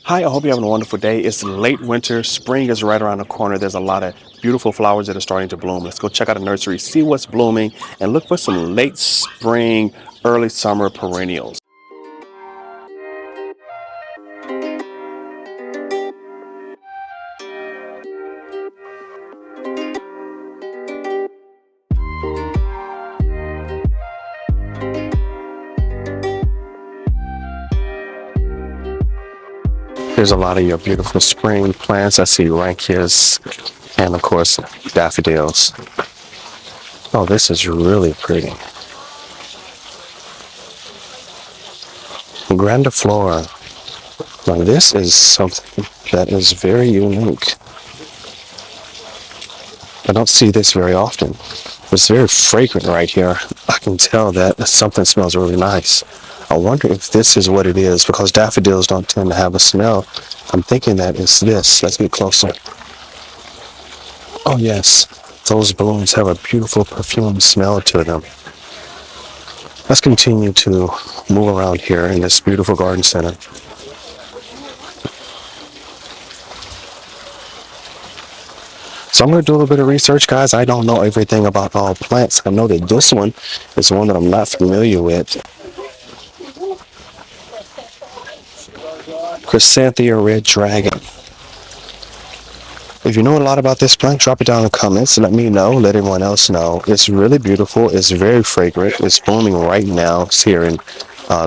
Hi, I hope you're having a wonderful day. It's late winter. Spring is right around the corner. There's a lot of beautiful flowers that are starting to bloom. Let's go check out a nursery, see what's blooming, and look for some late spring, early summer perennials. There's a lot of your beautiful spring plants. I see ranchias and, of course, daffodils. Oh, this is really pretty. Grandiflora. Now, this is something that is very unique. I don't see this very often. It's very fragrant right here. I can tell that something smells really nice. I wonder if this is what it is, because daffodils don't tend to have a smell. I'm thinking that it's this. Let's get closer. Oh yes, those blooms have a beautiful perfume smell to them. Let's continue to move around here in this beautiful garden center. So I'm going to do a little bit of research, guys. I don't know everything about all plants. I know that this one is one that I'm not familiar with. Chrysanthemum red dragon. If you know a lot about this plant, drop it down in the comments and let me know, let everyone else know. It's really beautiful. It's very fragrant. It's blooming right now. It's here in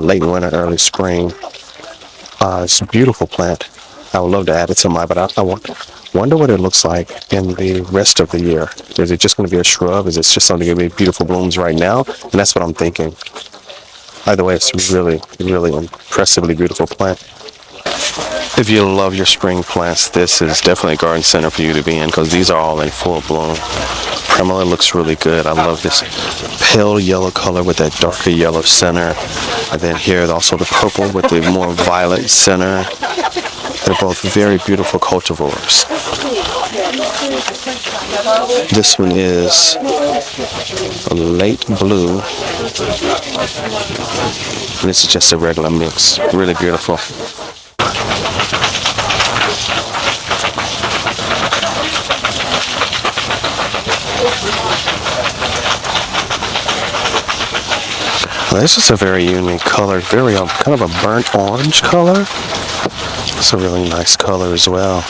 late winter, early spring. It's a beautiful plant. I would love to add it to my, but I wonder what it looks like in the rest of the year. Is it just going to be a shrub? Is it just something going to be beautiful blooms right now? And that's what I'm thinking. Either way, it's really, really impressively beautiful plant. If you love your spring plants, this is definitely a garden center for you to be in, because these are all in full bloom. Primula looks really good. I love this pale yellow color with that darker yellow center. And then here also the purple with the more violet center. They're both very beautiful cultivars. This one is a late blue. And this is just a regular mix. Really beautiful. Well, this is a very unique color, very kind of a burnt orange color. It's a really nice color as well.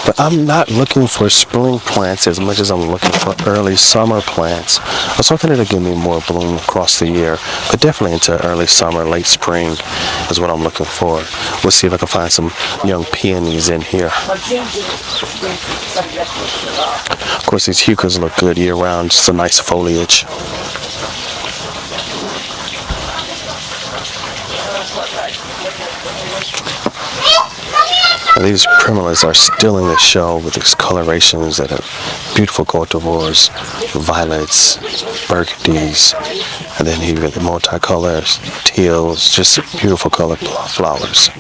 But I'm not looking for spring plants as much as I'm looking for early summer plants, or something that'll give me more bloom across the year. But definitely into early summer, late spring is what I'm looking for. We'll see if I can find some young peonies in here. Of course, these heuchers look good year round. Just a nice foliage. These primulas are still in the show with these colorations that are beautiful cultivars, violets, burgundies, and then you get the multicolors, teals, just beautiful colored flowers.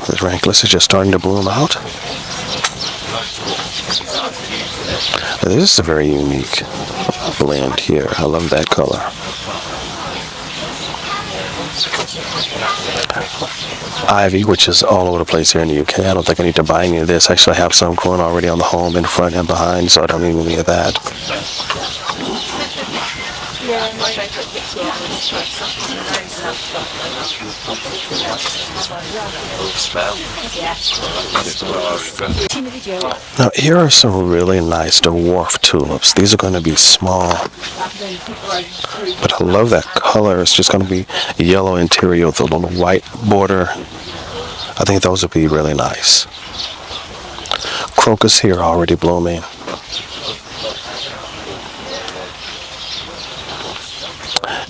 The rankless is just starting to bloom out. This is a very unique blend here. I love that color. Ivy, which is all over the place here in the UK. I don't think I need to buy any of this. Actually, I have some growing already on the home, in front and behind, so I don't need any of that. Now, here are some really nice dwarf tulips. These are going to be small, but I love that color. It's just going to be a yellow interior with a little white border. I think those would be really nice. Crocus here already blooming.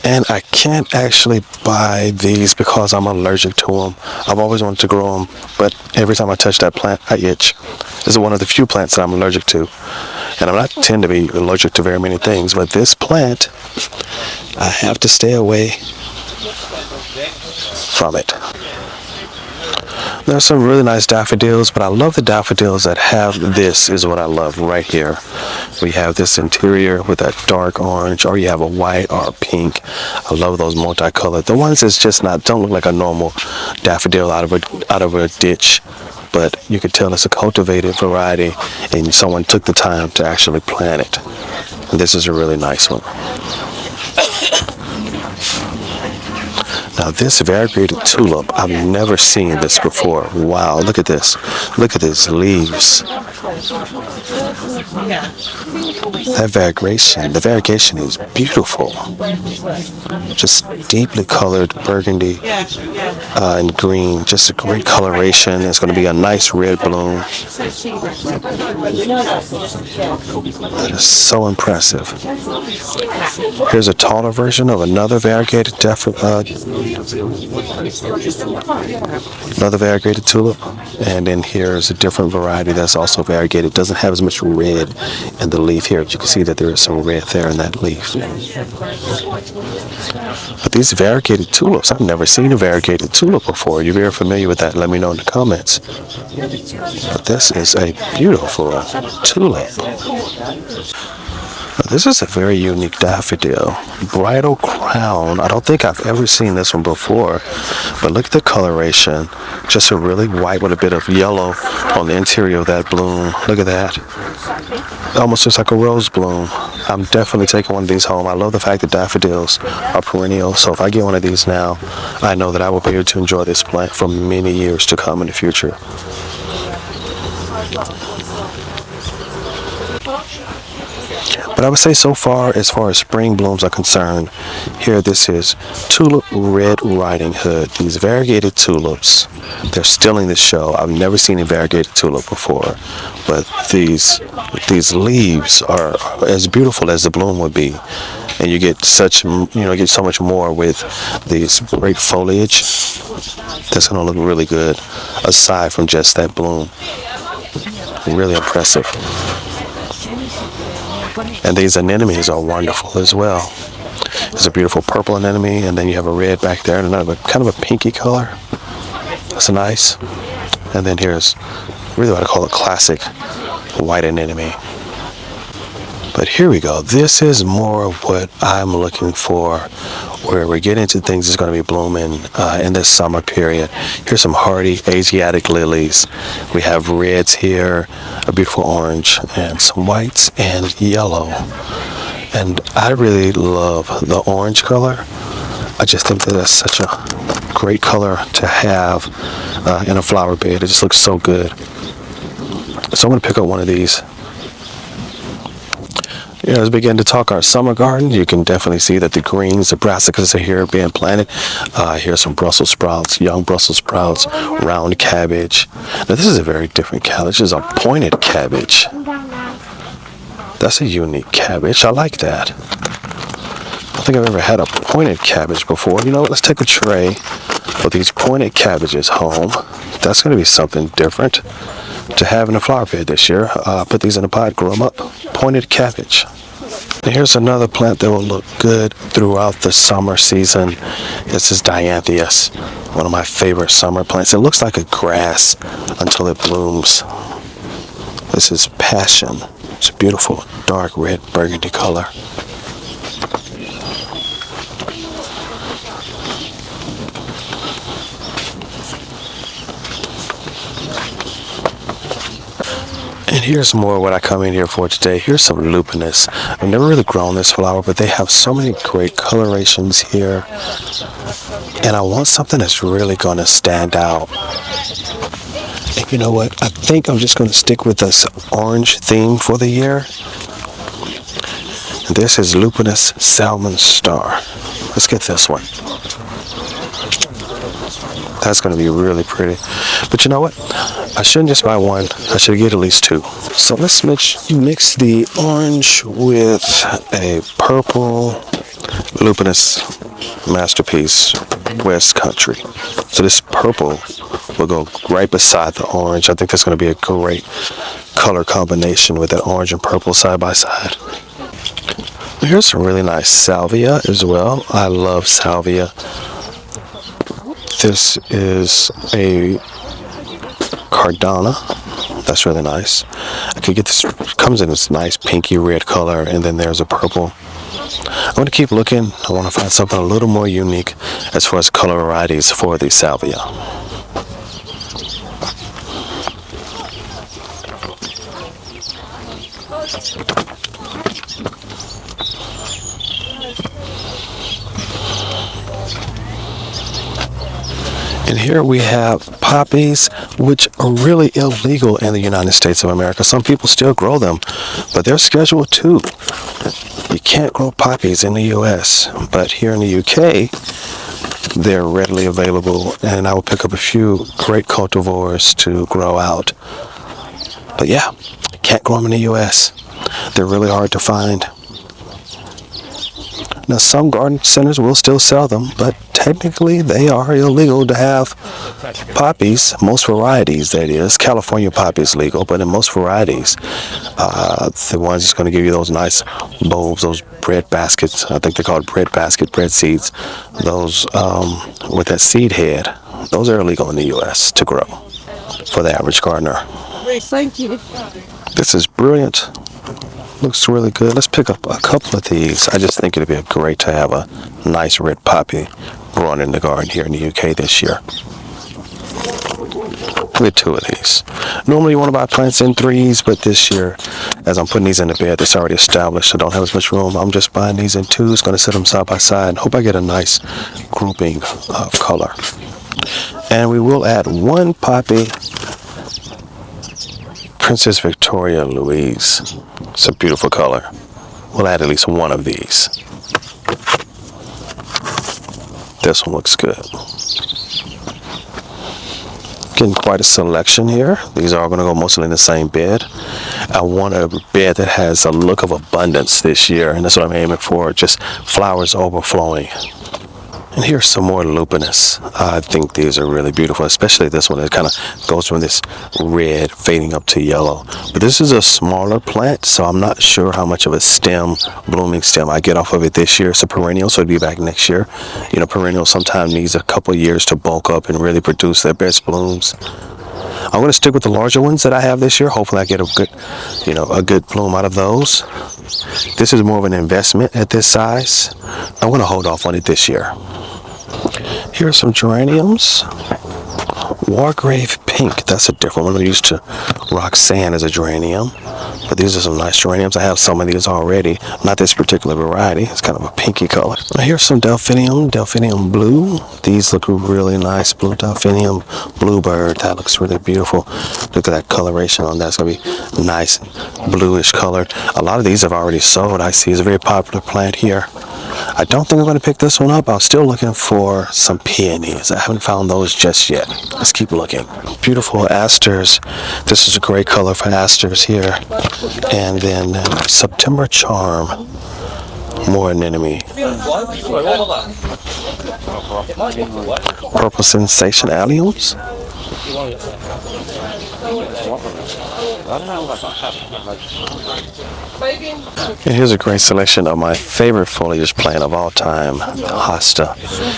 And I can't actually buy these because I'm allergic to them. I've always wanted to grow them, but every time I touch that plant, I itch. This is one of the few plants that I'm allergic to. And I'm not tend to be allergic to very many things, but this plant, I have to stay away from it. There's some really nice daffodils, but I love the daffodils that have this is what I love right here. We have this interior with that dark orange, or you have a white or a pink. I love those multicolored. The ones that's just not, don't look like a normal daffodil out of a ditch, but you could tell it's a cultivated variety and someone took the time to actually plant it. And this is a really nice one. Now this variegated tulip, I've never seen this before. Wow, look at this. Look at these leaves. That the variegation is beautiful. Just deeply colored burgundy and green. Just a great coloration. It's going to be a nice red bloom. That is so impressive. Here's a taller version of another variegated tulip, and then here's a different variety that's also variegated. Doesn't have as much red in the leaf here, but you can see that there is some red there in that leaf. But these variegated tulips, I've never seen a variegated tulip before. You're very familiar with that? Let me know in the comments. But this is a beautiful tulip. This is a very unique daffodil. Bridal crown. I don't think I've ever seen this one before. But look at the coloration. Just a really white with a bit of yellow on the interior of that bloom. Look at that. Almost just like a rose bloom. I'm definitely taking one of these home. I love the fact that daffodils are perennial. So if I get one of these now, I know that I will be able to enjoy this plant for many years to come in the future. But I would say so far as spring blooms are concerned, here this is Tulip Red Riding Hood. These variegated tulips, they're stealing the show. I've never seen a variegated tulip before, but these leaves are as beautiful as the bloom would be, and you get so much more with these great foliage. That's going to look really good aside from just that bloom. Really impressive. And these anemones are wonderful as well. There's a beautiful purple anemone, and then you have a red back there, and another kind of a pinky color. That's nice. And then here's really what I call a classic white anemone. But here we go. This is more of what I'm looking for, where we're getting into things that's going to be blooming in this summer period. Here's some hardy Asiatic lilies. We have reds here, a beautiful orange, and some whites and yellow. And I really love the orange color. I just think that that's such a great color to have in a flower bed. It just looks so good. So I'm going to pick up one of these. As we begin to talk our summer garden, you can definitely see that the greens, the brassicas are here being planted. Here's some Brussels sprouts, young Brussels sprouts, round cabbage. Now this is a very different cabbage. This is a pointed cabbage. That's a unique cabbage. I like that. I don't think I've ever had a pointed cabbage before. You know what? Let's take a tray of these pointed cabbages home. That's going to be something different to have in a flower bed this year. Put these in a pot, grow them up. Pointed cabbage. And here's another plant that will look good throughout the summer season. This is Dianthus, one of my favorite summer plants. It looks like a grass until it blooms. This is Passion. It's a beautiful dark red burgundy color. And here's more of what I come in here for today. Here's some lupinus. I've never really grown this flower, but they have so many great colorations here. And I want something that's really going to stand out. And you know what? I think I'm just going to stick with this orange theme for the year. And this is Lupinus Salmon Star. Let's get this one. That's going to be really pretty. But you know what? I shouldn't just buy one. I should get at least two. So let's mix the orange with a purple Lupinus Masterpiece West Country. So this purple will go right beside the orange. I think that's going to be a great color combination with that orange and purple side by side. Here's some really nice salvia as well. I love salvia. This is a Cardana. That's really nice. I could get this, comes in this nice pinky red color, and then there's a purple. I'm going to keep looking. I want to find something a little more unique as far as color varieties for the salvia. And here we have poppies, which are really illegal in the United States of America. Some people still grow them, but they're Schedule 2. You can't grow poppies in the U.S., but here in the U.K., they're readily available, and I will pick up a few great cultivars to grow out. But yeah, can't grow them in the U.S. They're really hard to find. Now, some garden centers will still sell them, but technically they are illegal to have poppies. Most varieties, that is. California poppy is legal, but in most varieties, the ones that's going to give you those nice bulbs, those bread baskets, I think they're called bread basket, bread seeds, those with that seed head, those are illegal in the U.S. to grow for the average gardener. Thank you. This is brilliant. Looks really good. Let's pick up a couple of these. I just think it'd be great to have a nice red poppy growing in the garden here in the UK this year. With two of these. Normally you want to buy plants in threes, but this year, as I'm putting these in the bed, it's already established, so I don't have as much room. I'm just buying these in twos, going to set them side by side. Hope I get a nice grouping of color. And we will add one poppy, Princess Victoria Louise. It's a beautiful color. We'll add at least one of these. This one looks good. Getting quite a selection here. These are going to go mostly in the same bed. I want a bed that has a look of abundance this year, and that's what I'm aiming for, just flowers overflowing. And here's some more lupinus. I think these are really beautiful, especially this one. It kind of goes from this red fading up to yellow. But this is a smaller plant, so I'm not sure how much of a stem, blooming stem, I get off of it this year. It's a perennial, so it'll be back next year. You know, perennial sometimes needs a couple of years to bulk up and really produce their best blooms. I'm going to stick with the larger ones that I have this year. Hopefully I get a good, a good bloom out of those. This is more of an investment at this size. I'm going to hold off on it this year. Here are some geraniums. Wargrave Pink, that's a different one. I'm used to Roxanne as a geranium, but these are some nice geraniums. I have some of these already, not this particular variety. It's kind of a pinky color. Now here's some Delphinium Blue. These look really nice. Blue Delphinium Bluebird, that looks really beautiful. Look at that coloration on that. It's going to be nice bluish colored. A lot of these have already sold. I see it's a very popular plant here. I don't think I'm going to pick this one up. I'm still looking for some peonies. I haven't found those just yet. Let's keep looking. Beautiful asters. This is a great color for asters here. And then September Charm. More anemone. Purple Sensation Alliums. And here's a great selection of my favorite foliage plant of all time, hosta.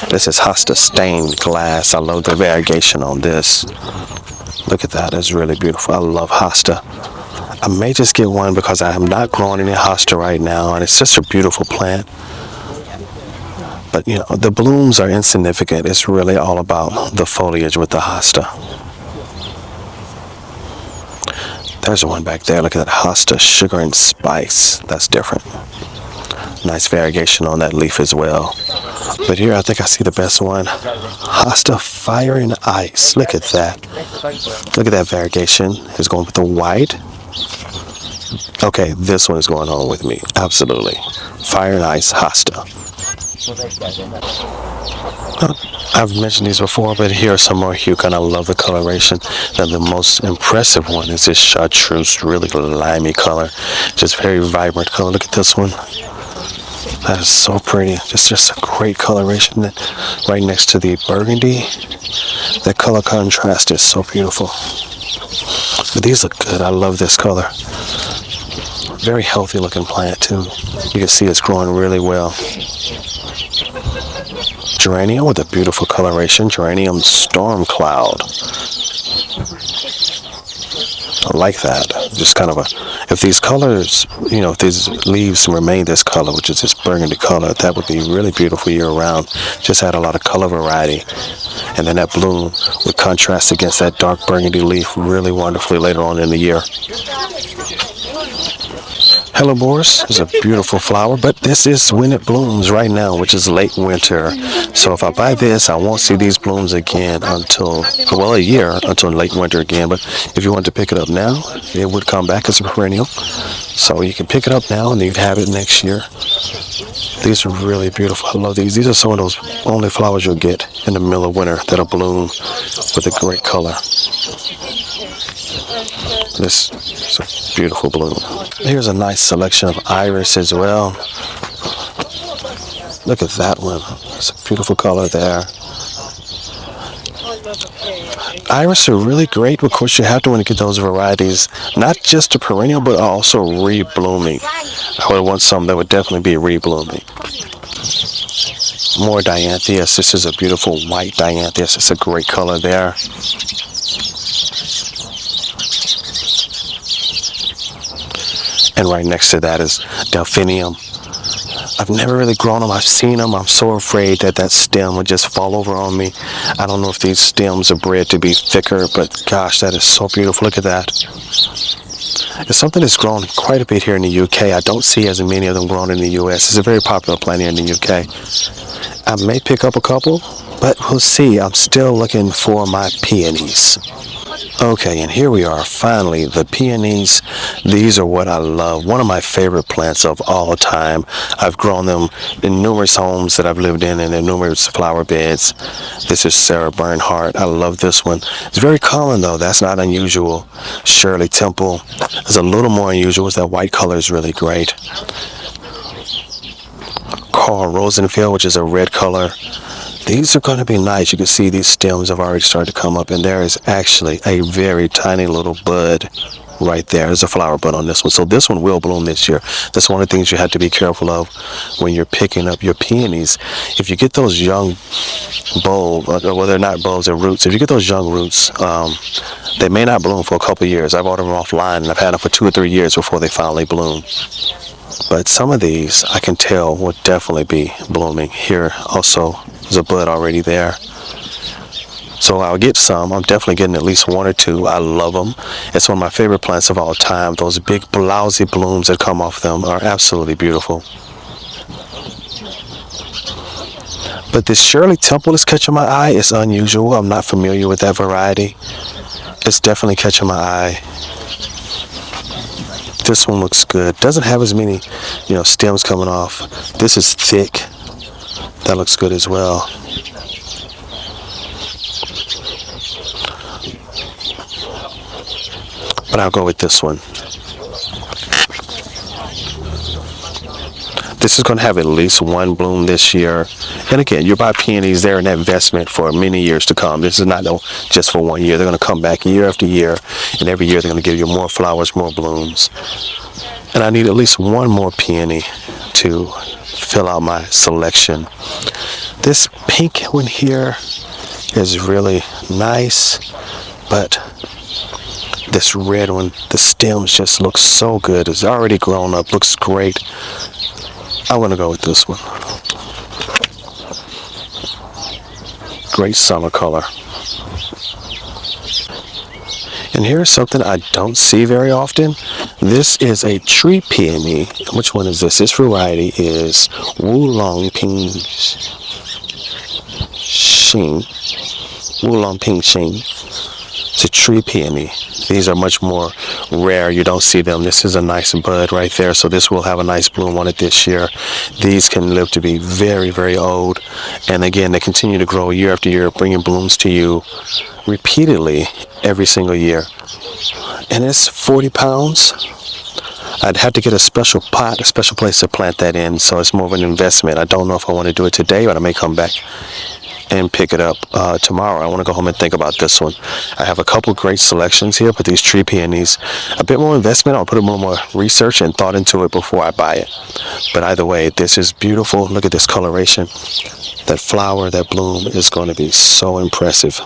This is hosta stained glass. I love the variegation on this. Look at that, it's really beautiful. I love hosta. I may just get one because I am not growing any hosta right now, and it's just a beautiful plant. But the blooms are insignificant. It's really all about the foliage with the hosta. There's one back there. Look at that hosta sugar and spice. That's different. Nice variegation on that leaf as well. But here I think I see the best one. Hosta Fire and Ice. Look at that. Look at that variegation. It's going with the white. Okay, this one is going on with me. Absolutely. Fire and Ice Hosta. I've mentioned these before, but here are some more Hucon. I love the coloration. Now, the most impressive one is this chartreuse, really limey color. Just very vibrant color. Look at this one. That is so pretty. Just a great coloration right next to the burgundy. That color contrast is so beautiful. But these look good. I love this color. Very healthy looking plant too. You can see it's growing really well. Geranium with a beautiful coloration. Geranium Storm Cloud. I like that. Just kind of a, if these colors, if these leaves remain this color, which is this burgundy color, that would be really beautiful year round. Just add a lot of color variety. And then that bloom would contrast against that dark burgundy leaf really wonderfully later on in the year. Hellebores is a beautiful flower, but this is when it blooms right now, which is late winter. So if I buy this, I won't see these blooms again until, well, a year, until late winter again. But if you want to pick it up now, it would come back as a perennial. So you can pick it up now and you'd have it next year. These are really beautiful. I love these. These are some of those only flowers you'll get in the middle of winter that'll bloom with a great color. This is a beautiful bloom. Here's a nice selection of iris as well. Look at that one. It's a beautiful color there. Iris are really great. Of course, you have to want to get those varieties, not just a perennial, but also re-blooming. I would want some that would definitely be re-blooming. More diantheus. This is a beautiful white diantheus. It's a great color there. And right next to that is delphinium. I've never really grown them. I've seen them. I'm so afraid that that stem would just fall over on me. I don't know if these stems are bred to be thicker, but gosh, that is so beautiful. Look at that. It's something that's grown quite a bit here in the UK. I don't see as many of them grown in the US. It's a very popular plant here in the UK. I may pick up a couple, but we'll see. I'm still looking for my peonies. Okay, and here we are, finally, the peonies. These are what I love. One of my favorite plants of all time. I've grown them in numerous homes that I've lived in and in numerous flower beds. This is Sarah Bernhardt. I love this one. It's very common, though. That's not unusual. Shirley Temple is a little more unusual. That white color is really great. Carl Rosenfeld, which is a red color. These are going to be nice. You can see these stems have already started to come up, and there is actually a very tiny little bud right there. There's a flower bud on this one. So this one will bloom this year. That's one of the things you have to be careful of when you're picking up your peonies. If you get those young bulbs, well, they're not bulbs, they're roots. If you get those young roots, they may not bloom for a couple of years. I've ordered them offline, and I've had them for 2 or 3 years before they finally bloom. But some of these, I can tell, will definitely be blooming. Here also, there's a bud already there. So I'll get some. I'm definitely getting at least 1 or 2. I love them. It's one of my favorite plants of all time. Those big blousy blooms that come off them are absolutely beautiful. But this Shirley Temple is catching my eye. It's unusual. I'm not familiar with that variety. It's definitely catching my eye. This one looks good. Doesn't have as many, stems coming off. This is thick. That looks good as well. But I'll go with this one. This is going to have at least 1 bloom this year. And again, you buy peonies, they're an investment for many years to come. This is not just for 1 year. They're going to come back year after year, and every year they're going to give you more flowers, more blooms. And I need at least 1 more peony to fill out my selection. This pink one here is really nice, but this red one, the stems just look so good. It's already grown up, looks great. I'm going to go with this one. Great summer color. And here's something I don't see very often. This is a tree peony. Which one is this? This variety is Wulong Ping Xing. Wulong Ping Xing. It's a tree peony. These are much more rare. You don't see them. This is a nice bud right there. So this will have a nice bloom on it this year. These can live to be very, very old. And again, they continue to grow year after year, bringing blooms to you repeatedly every single year. And it's 40 pounds. I'd have to get a special pot, a special place to plant that in. So it's more of an investment. I don't know if I want to do it today, but I may come back and pick it up tomorrow. I want to go home and think about this one. I have a couple great selections here, but these tree peonies, a bit more investment. I'll put a little more research and thought into it before I buy it. But either way, this is beautiful. Look at this coloration. That flower, that bloom is going to be so impressive.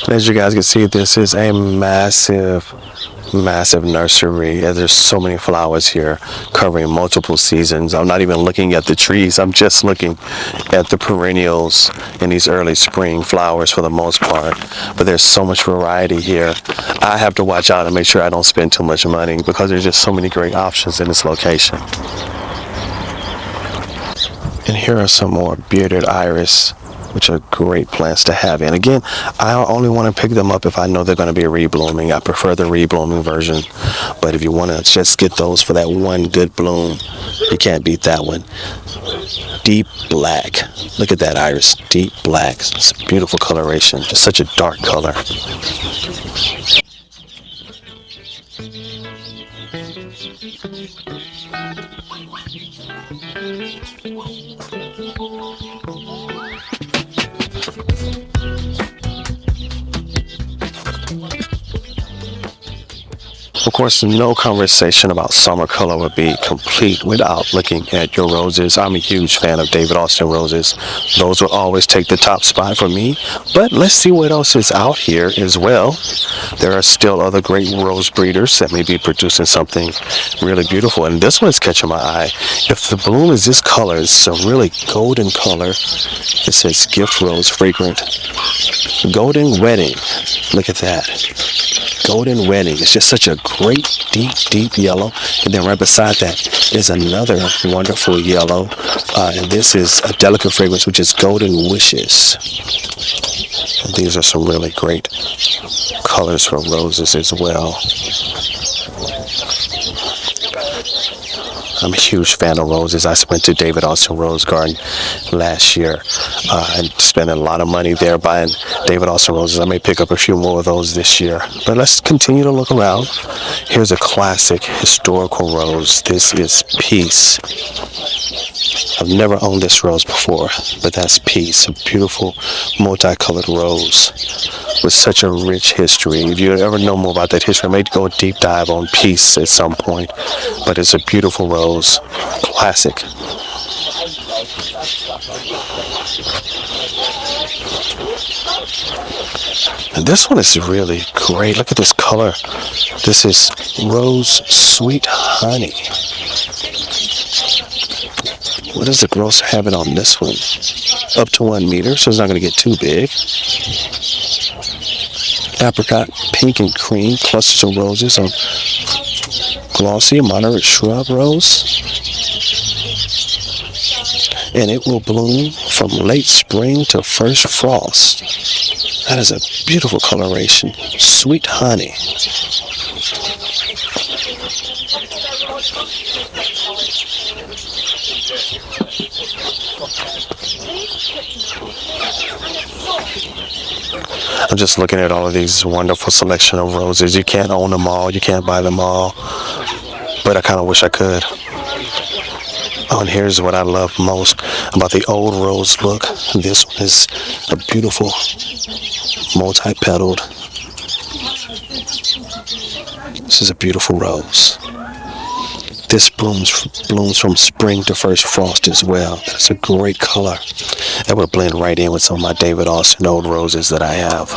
As you guys can see, this is a massive nursery. There's so many flowers here covering multiple seasons. I'm not even looking at the trees. I'm just looking at the perennials and these early spring flowers for the most part. But there's so much variety here. I have to watch out and make sure I don't spend too much money because there's just so many great options in this location. And here are some more bearded iris, which are great plants to have. And again, I only want to pick them up if I know they're going to be reblooming. I prefer the reblooming version. But if you want to just get those for that one good bloom, you can't beat that one. Deep black. Look at that iris. Deep black. It's a beautiful coloration. Just such a dark color. Of course, no conversation about summer color would be complete without looking at your roses. I'm a huge fan of David Austin roses. Those will always take the top spot for me. But let's see what else is out here as well. There are still other great rose breeders that may be producing something really beautiful. And this one is catching my eye. If the bloom is this color, it's a really golden color. It says gift rose fragrant. Golden wedding. Look at that. Golden wedding. It's just such a great deep yellow. And then right beside that is another wonderful yellow. And this is a delicate fragrance, which is golden wishes. And these are some really great colors for roses as well. I'm a huge fan of roses. I went to David Austin Rose Garden last year and spent a lot of money there buying David Austin roses. I may pick up a few more of those this year. But let's continue to look around. Here's a classic historical rose. This is Peace. I've never owned this rose before, but that's Peace, a beautiful multicolored rose with such a rich history. If you ever know more about that history, I may go a deep dive on Peace at some point, but it's a beautiful rose, classic. And this one is really great. Look at this color. This is Rose Sweet Honey. What does the grocer have it on this one? Up to 1 meter, so it's not going to get too big. Apricot, pink and cream, clusters of roses on glossy, moderate shrub rose. And it will bloom from late spring to first frost. That is a beautiful coloration. Sweet honey. I'm just looking at all of these wonderful selection of roses. You can't own them all. You can't buy them all. But I kind of wish I could. Oh, and here's what I love most about the old rose look. This one is a beautiful multi-petaled. This is a beautiful rose. This blooms from spring to first frost as well. That's a great color. That would blend right in with some of my David Austin old roses that I have.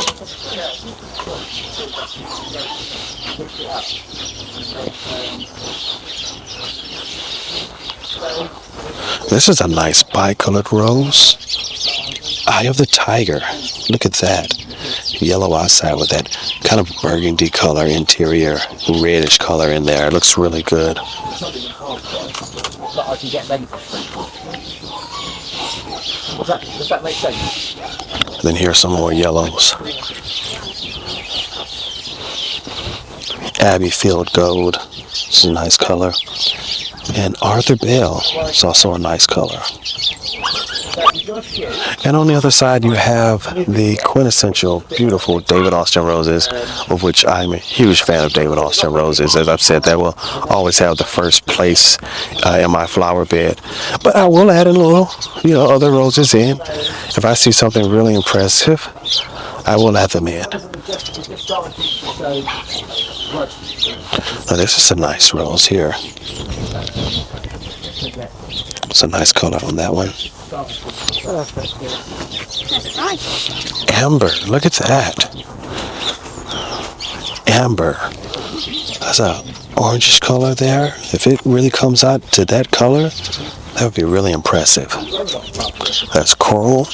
This is a nice bicolored rose. Eye of the Tiger. Look at that. Yellow outside with that kind of burgundy color interior, reddish color in there. It looks really good. Does that make sense? Then here's some more yellows. Abbey Field Gold. It's a nice color. And Arthur Bell is also a nice color. And on the other side, you have the quintessential, beautiful David Austin roses, of which I'm a huge fan of David Austin roses. As I've said, that will always have the first place in my flower bed. But I will add a little, other roses in. If I see something really impressive, I will add them in. Now, this is a nice rose here. It's a nice color on that one. Amber, look at that. Amber. That's a orangish color there. If it really comes out to that color, that would be really impressive. That's coral,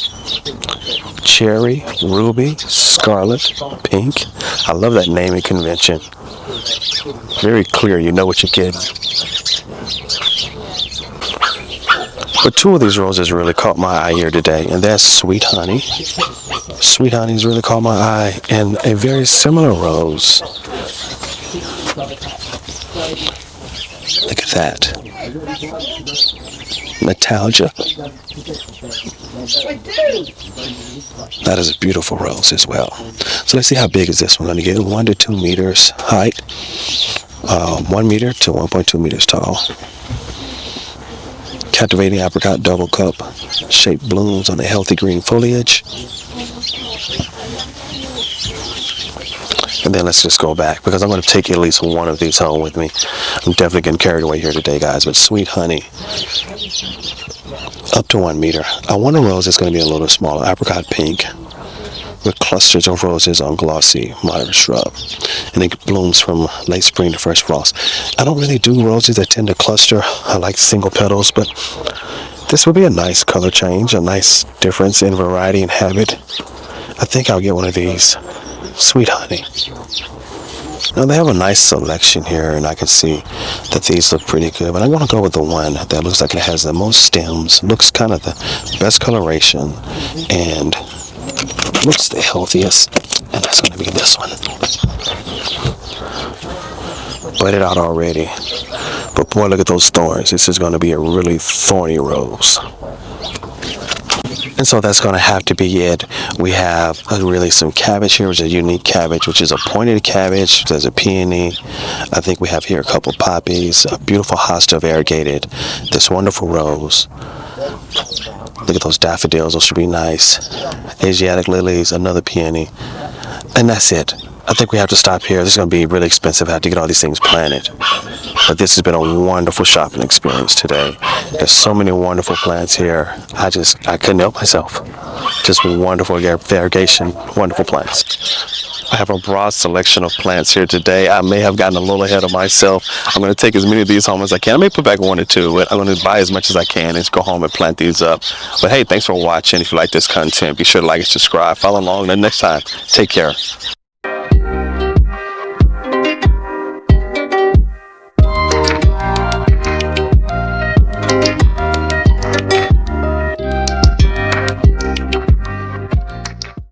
cherry, ruby, scarlet, pink. I love that naming convention. Very clear, you know what you're getting. But two of these roses really caught my eye here today, and that's Sweet Honey. Sweet Honey's really caught my eye, and a very similar rose. Look at that. Nostalgia. That is a beautiful rose as well. So let's see how big is this one going to get. 1 to 2 meters height. 1 meter to 1.2 meters tall. Captivating apricot double cup shaped blooms on the healthy green foliage. And then let's just go back because I'm going to take at least one of these home with me. I'm definitely getting carried away here today, guys. But Sweet Honey, up to 1 meter. I want a rose that's going to be a little smaller, apricot pink, with clusters of roses on glossy, moderate shrub. And it blooms from late spring to first frost. I don't really do roses that tend to cluster. I like single petals, but this would be a nice color change, a nice difference in variety and habit. I think I'll get one of these. Sweet Honey. Now they have a nice selection here, and I can see that these look pretty good, but I'm going to go with the one that looks like it has the most stems, looks kind of the best coloration, and looks the healthiest, and that's going to be this one. Budded out already, but boy, look at those thorns. This is going to be a really thorny rose. And so that's going to have to be it. We have really some cabbage here, which is a unique cabbage, which is a pointed cabbage. There's a peony. I think we have here a couple poppies, a beautiful hosta variegated, this wonderful rose. Look at those daffodils. Those should be nice. Asiatic lilies, another peony. And that's it. I think we have to stop here. This is going to be really expensive. I have to get all these things planted. But this has been a wonderful shopping experience today. There's so many wonderful plants here. I couldn't help myself. Just wonderful variegation, wonderful plants. I have a broad selection of plants here today. I may have gotten a little ahead of myself. I'm going to take as many of these home as I can. I may put back 1 or 2, but I'm going to buy as much as I can and go home and plant these up. But hey, thanks for watching. If you like this content, be sure to like and subscribe. Follow along. Until next time, take care.